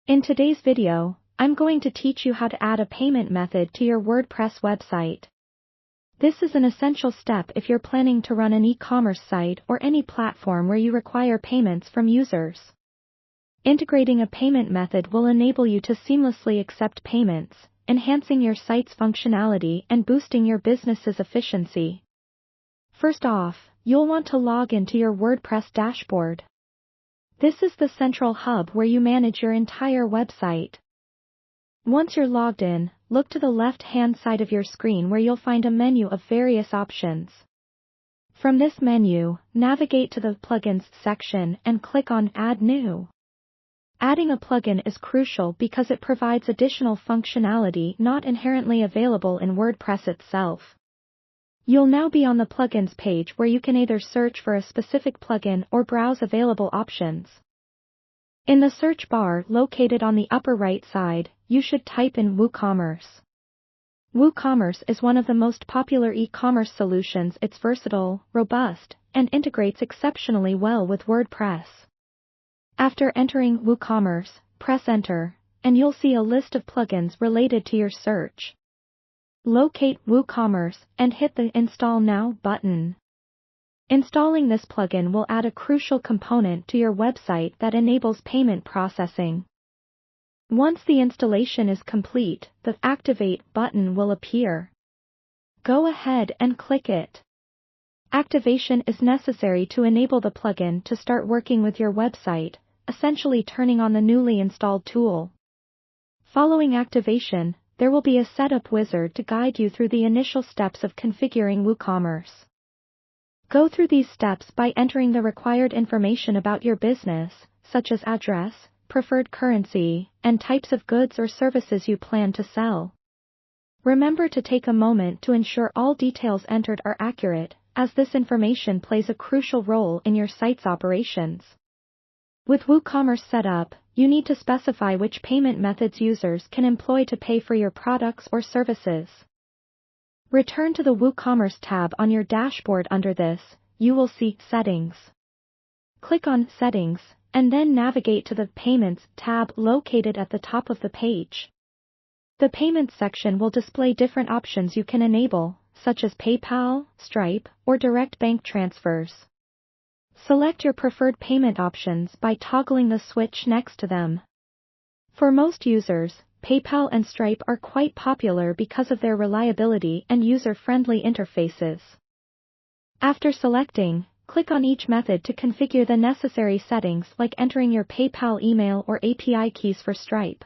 In today's video, I'm going to teach you how to add a payment method to your WordPress website. This is an essential step if you're planning to run an e-commerce site or any platform where you require payments from users. Integrating a payment method will enable you to seamlessly accept payments, enhancing your site's functionality and boosting your business's efficiency. First off, you'll want to log into your WordPress dashboard. This is the central hub where you manage your entire website. Once you're logged in, look to the left-hand side of your screen where you'll find a menu of various options. From this menu, navigate to the Plugins section and click on Add New. Adding a plugin is crucial because it provides additional functionality not inherently available in WordPress itself. You'll now be on the plugins page where you can either search for a specific plugin or browse available options. In the search bar located on the upper right side, you should type in Woocommerce. Woocommerce is one of the most popular e-commerce solutions. It's versatile, robust, and integrates exceptionally well with WordPress. After entering Woocommerce, press Enter, and you'll see a list of plugins related to your search. Locate Woocommerce and hit the Install Now button. Installing this plugin will add a crucial component to your website that enables payment processing. Once the installation is complete, the Activate button will appear. Go ahead and click it. Activation is necessary to enable the plugin to start working with your website, essentially turning on the newly installed tool. Following activation, there will be a setup wizard to guide you through the initial steps of configuring Woocommerce. Go through these steps by entering the required information about your business, such as address, preferred currency, and types of goods or services you plan to sell. Remember to take a moment to ensure all details entered are accurate, as this information plays a crucial role in your site's operations. With Woocommerce set up, you need to specify which payment methods users can employ to pay for your products or services. Return to the Woocommerce tab on your dashboard. Under this, you will see Settings. Click on Settings, and then navigate to the Payments tab located at the top of the page. The Payments section will display different options you can enable, such as PayPal, Stripe, or direct bank transfers. Select your preferred payment options by toggling the switch next to them. For most users, PayPal and Stripe are quite popular because of their reliability and user-friendly interfaces. After selecting, click on each method to configure the necessary settings like entering your PayPal email or API keys for Stripe.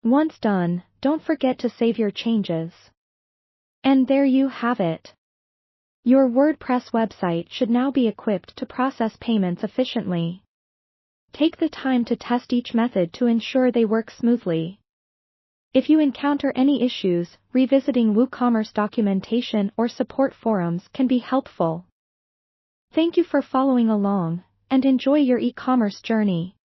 Once done, don't forget to save your changes. And there you have it. Your WordPress website should now be equipped to process payments efficiently. Take the time to test each method to ensure they work smoothly. If you encounter any issues, revisiting Woocommerce documentation or support forums can be helpful. Thank you for following along, and enjoy your e-commerce journey.